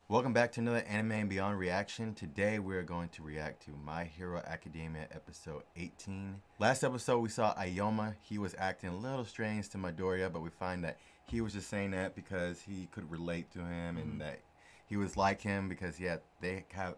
Welcome back to another Anime and Beyond reaction. Today we're going to react to My Hero Academia episode 18. Last episode we saw Ayoma. He was acting a little strange to Midoriya, but we find that he was just saying that because he could relate to him and that he was like him because they have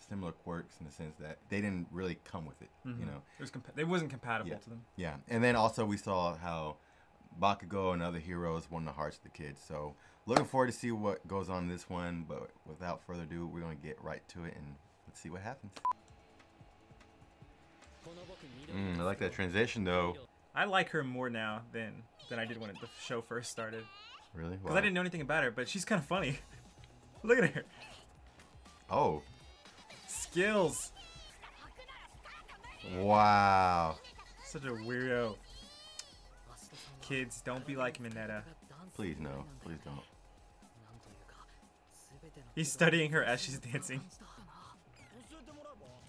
similar quirks in the sense that they didn't really come with it, you know. It wasn't compatible to them. Yeah, and then also we saw how Bakugo and other heroes won the hearts of the kids. So looking forward to see what goes on in this one, but without further ado, we're going to get right to it and let's see what happens. I like that transition though. I like her more now than I did when the show first started. Really? Because I didn't know anything about her, but she's kind of funny. Look at her. Oh. Skills. Wow. Such a weirdo. Kids, don't be like Mineta. Please no. Please don't. He's studying her as she's dancing.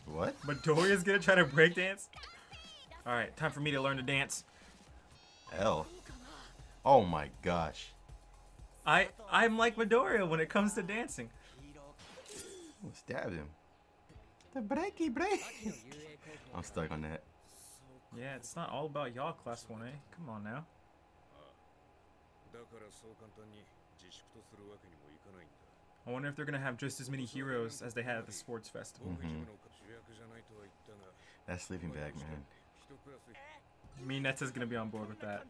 What? Midoriya's gonna try to break dance? Alright, time for me to learn to dance. L. Oh my gosh. I'm like Midoriya when it comes to dancing. Stabbed him. The breaky break. I'm stuck on that. Yeah, it's not all about y'all, Class 1A. Come on now. I wonder if they're gonna have just as many heroes as they had at the sports festival. That sleeping bag, man. Mineta's gonna be on board with that.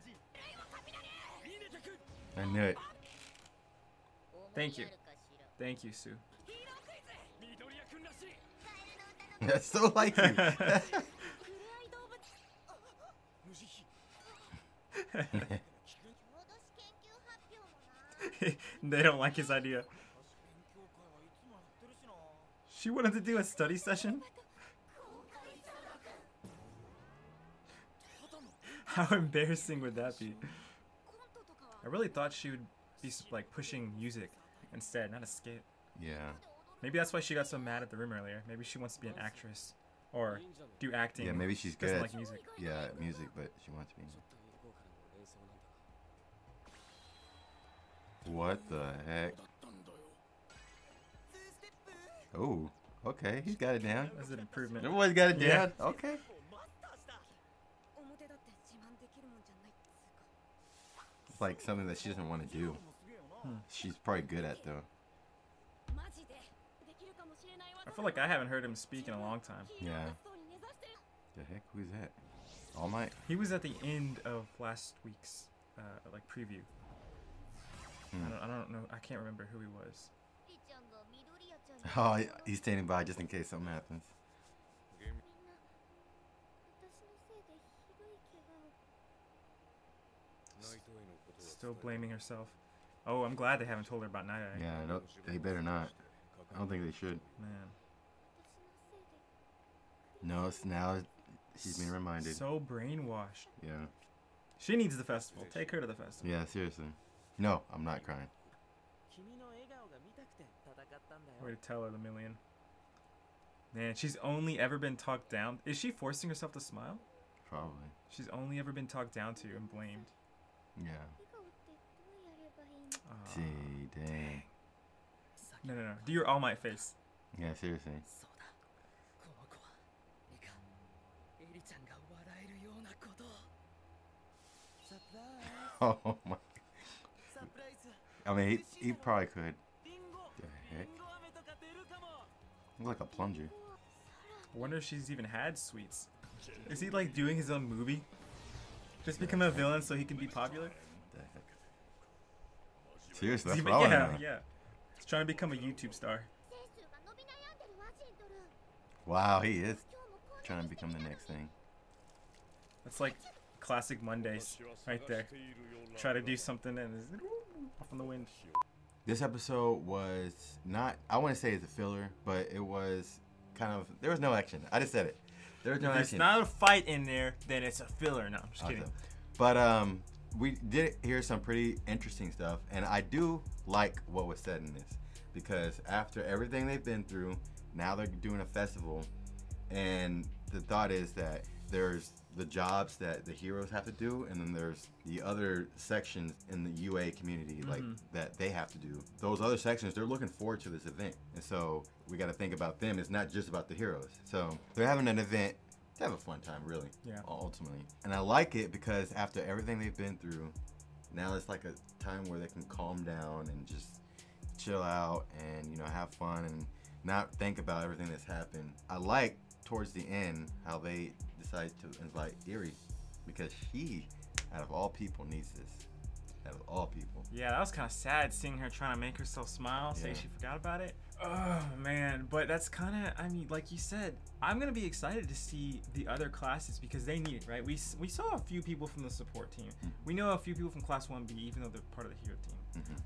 I knew it. Thank you. Thank you, Sue. That's so like you. They don't like his idea. She wanted to do a study session? How embarrassing would that be? I really thought she would be like pushing music instead, not a skit. Yeah. Maybe that's why she got so mad at the room earlier. Maybe she wants to be an actress or do acting. Yeah, maybe she's good. Doesn't like music. Yeah, music, but she wants to be. What the heck? Oh, okay, he's got it down. That's an improvement. Everybody's got it down. Yeah. Okay. It's like something that she doesn't want to do. She's probably good at though. I feel like I haven't heard him speak in a long time. Yeah. The heck? Who's that? All Might? He was at the end of last week's like preview. I don't know. I can't remember who he was. Oh, he's standing by just in case something happens. Still blaming herself. Oh, I'm glad they haven't told her about Night Eye. Yeah, no, they better not. I don't think they should. Man. No, it's now she's being reminded. So brainwashed. Yeah. She needs the festival. Take her to the festival. Yeah, seriously. No, I'm not crying. Way to tell her the million. Man, she's only ever been talked down. Is she forcing herself to smile? Probably. She's only ever been talked down to and blamed. Yeah. Gee, dang. No. Do your All Might face. Yeah, seriously. Oh my. I mean, he probably could. The heck? Looks like a plunger. I wonder if she's even had sweets. Is he like doing his own movie? Just become a villain so he can be popular? The heck? Seriously, that's what I wanna know. Yeah. He's trying to become a YouTube star. Wow, he is trying to become the next thing. That's like classic Mondays right there. Try to do something and it's off in the wind. This episode was not, I wouldn't say it's a filler, but it was kind of, there was no action. I just said it. There was no If action. there's not a fight in there, then it's a filler. No, I'm just kidding. But we did hear some pretty interesting stuff, and I do like what was said in this because after everything they've been through, now they're doing a festival, and the thought is that there's the jobs that the heroes have to do, and then there's the other sections in the UA community like that they have to do. Those other sections, they're looking forward to this event, and so we got to think about them. It's not just about the heroes. So they're having an event to have a fun time, really. Yeah. Ultimately, and I like it because after everything they've been through, now it's like a time where they can calm down and just chill out and, you know, have fun and not think about everything that's happened. I like towards the end how they decide to invite Eri because she, out of all people, needs this. Out of all people. Yeah, that was kind of sad seeing her trying to make herself smile, say she forgot about it. Oh man, but that's kind of, I mean, like you said, I'm gonna be excited to see the other classes because they need it, right? We saw a few people from the support team. We know a few people from Class 1B, even though they're part of the hero team.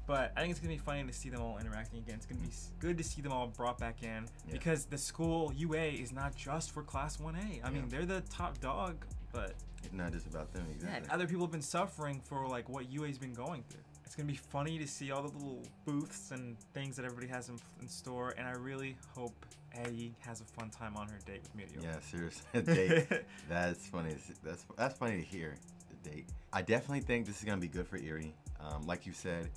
But I think it's gonna be funny to see them all interacting again. It's gonna be good to see them all brought back in because the school UA is not just for Class 1A. I mean, they're the top dog, but it's not just about them. Exactly. Yeah, other people have been suffering for like what UA's been going through. It's gonna be funny to see all the little booths and things that everybody has in store, and I really hope Addie has a fun time on her date with Mirio. Yeah, seriously, date. That's funny. That's funny to hear. The date. I definitely think this is gonna be good for Eri. Like you said,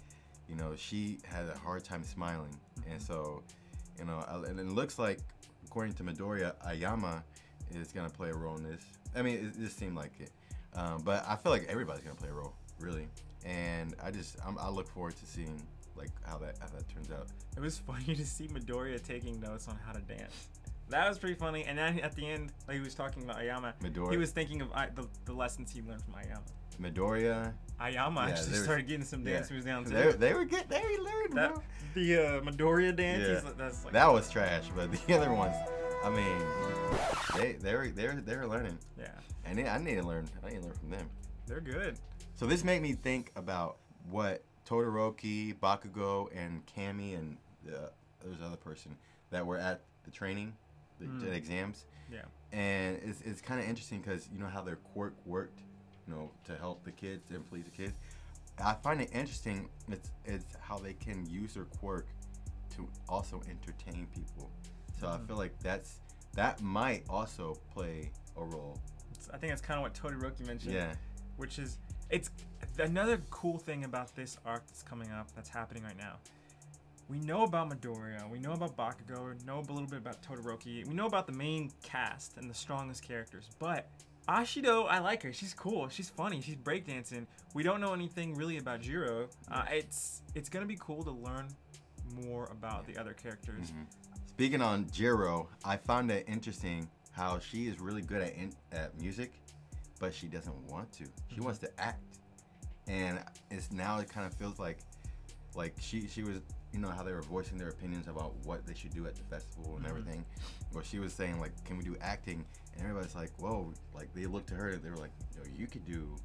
you know, she had a hard time smiling, and so, you know, and it looks like, according to Midoriya, Ayama is gonna play a role in this. I mean, it just seemed like it, but I feel like everybody's gonna play a role, really. And I look forward to seeing like how that turns out. It was funny to see Midoriya taking notes on how to dance. That was pretty funny. And then at the end, like he was talking about Ayama, he was thinking of the lessons he learned from Ayama. Midoriya. Ayama actually started getting some dance moves down too. They learned, bro. The Midoriya dance. That's like, that was trash, but the other ones, I mean, they were learning. Yeah. And I need to learn from them. They're good. So this made me think about what Todoroki, Bakugo, and Klamii, and there's another person that were at the training, the exams. Yeah. And it's kind of interesting because you know how their quirk worked, you know, to help the kids and please the kids. I find it interesting. It's how they can use their quirk to also entertain people. So I feel like that might also play a role. I think that's kind of what Todoroki mentioned. Yeah. Which is, it's another cool thing about this arc that's coming up, that's happening right now. We know about Midoriya, we know about Bakugo, we know a little bit about Todoroki, we know about the main cast and the strongest characters, but Ashido, I like her. She's cool, she's funny, she's breakdancing. We don't know anything really about Jiro. It's gonna be cool to learn more about the other characters. Speaking on Jiro, I found it interesting how she is really good at music, but she doesn't want to. She wants to act, and it kind of feels like she was, you know, how they were voicing their opinions about what they should do at the festival and everything. Well, she was saying like, can we do acting? And everybody's like, whoa! Like they looked to her, they were like, you could do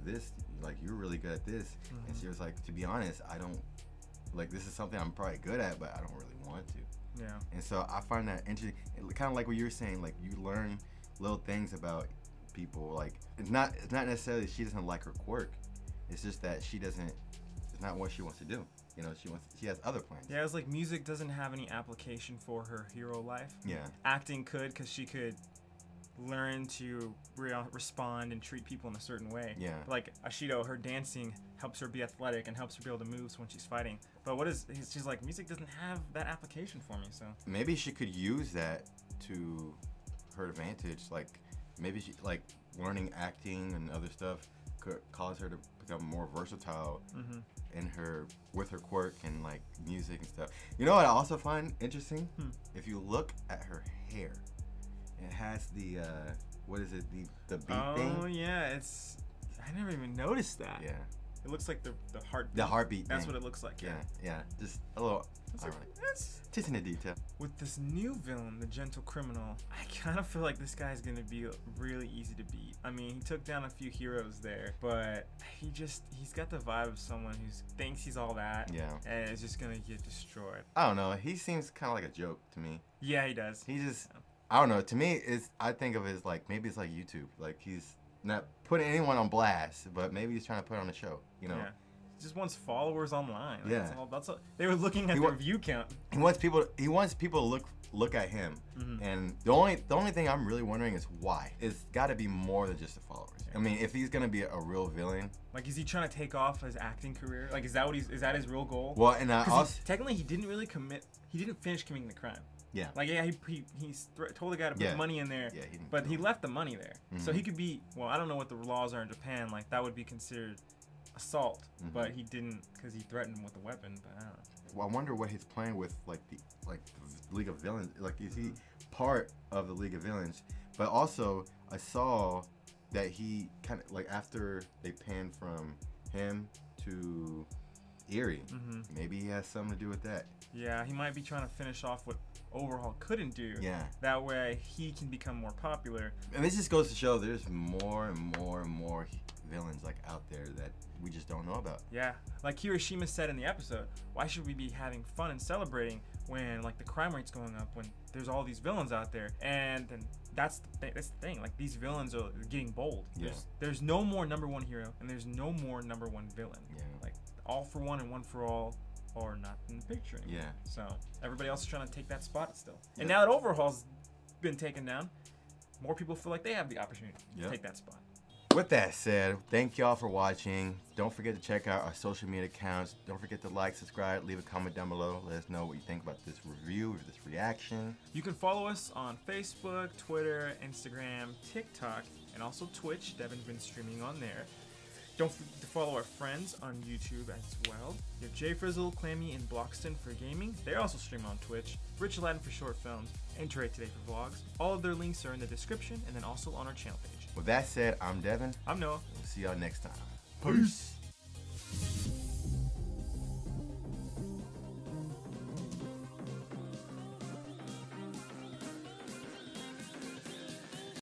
this. Like you're really good at this. And she was like, to be honest, I don't like this is something I'm probably good at, but I don't really want to. Yeah. And so I find that interesting. Kind of like what you were saying, like you learn little things about people. Like it's not necessarily she doesn't like her quirk. It's just that it's not what she wants to do. You know, she has other plans. Yeah, it's like music doesn't have any application for her hero life. Yeah. Acting could, because she could learn to respond and treat people in a certain way. Yeah. Like Ashido, her dancing helps her be athletic and helps her be able to move when she's fighting. But she's like, music doesn't have that application for me, so. Maybe she could use that to her advantage. Like maybe she, like learning acting and other stuff could cause her to become more versatile with her quirk and like music and stuff. You know what I also find interesting? If you look at her hair, it has the what is it, the beat thing? Oh yeah, I never even noticed that. Yeah. It looks like the heartbeat. The heartbeat. That's thing. what it looks like. Yeah. Just a little. Just in the detail. With this new villain, the Gentle Criminal, I kind of feel like this guy's gonna be really easy to beat. I mean, he took down a few heroes there, but he's got the vibe of someone who thinks he's all that. Yeah. And is just gonna get destroyed. I don't know. He seems kind of like a joke to me. Yeah, he does. He just. I don't know. To me, I think of it as like maybe it's like YouTube. Like he's not putting anyone on blast, but maybe he's trying to put on a show. You know. Yeah. just wants followers online. Like, Yeah. That's all. They were looking at their view count. He wants people to look at him. And the only thing I'm really wondering is why. It's got to be more than just the followers. I mean, if he's gonna be a real villain, like, is he trying to take off his acting career? Like, is that his real goal? Well, and also technically he didn't really he didn't finish committing the crime. Yeah. Like, yeah, he told the guy to put money in there. Yeah, but he left the money there. So he could be, well, I don't know what the laws are in Japan. Like, that would be considered assault. But he didn't, because he threatened him with a weapon. But I don't know. Well, I wonder what he's playing with, like the League of Villains. Like, is he part of the League of Villains? But also, I saw that he kind of, like, after they panned from him to Eerie, maybe he has something to do with that. Yeah, he might be trying to finish off what Overhaul couldn't do. Yeah. That way he can become more popular. And this just goes to show there's more and more and more villains like out there that we just don't know about. Yeah, like Hiroshima said in the episode, why should we be having fun and celebrating when, like, the crime rate's going up, when there's all these villains out there? And then that's the thing. Like, these villains are getting bold. Yeah. There's no more number one hero, and there's no more number one villain. Yeah. Like, all for one and one for all are not in the picture anymore. Yeah. So everybody else is trying to take that spot still. And now that Overhaul's been taken down, more people feel like they have the opportunity to take that spot. With that said, thank y'all for watching. Don't forget to check out our social media accounts. Don't forget to like, subscribe, leave a comment down below. Let us know what you think about this review or this reaction. You can follow us on Facebook, Twitter, Instagram, TikTok, and also Twitch. Devin's been streaming on there. Don't forget to follow our friends on YouTube as well. You have Jfrizl, Klamii, and Bloxtun for gaming. They also stream on Twitch. Rich Aladdin for short films, and Toure today for vlogs. All of their links are in the description and then also on our channel page. With that said, I'm Devin. I'm Noah. We'll see y'all next time. Peace.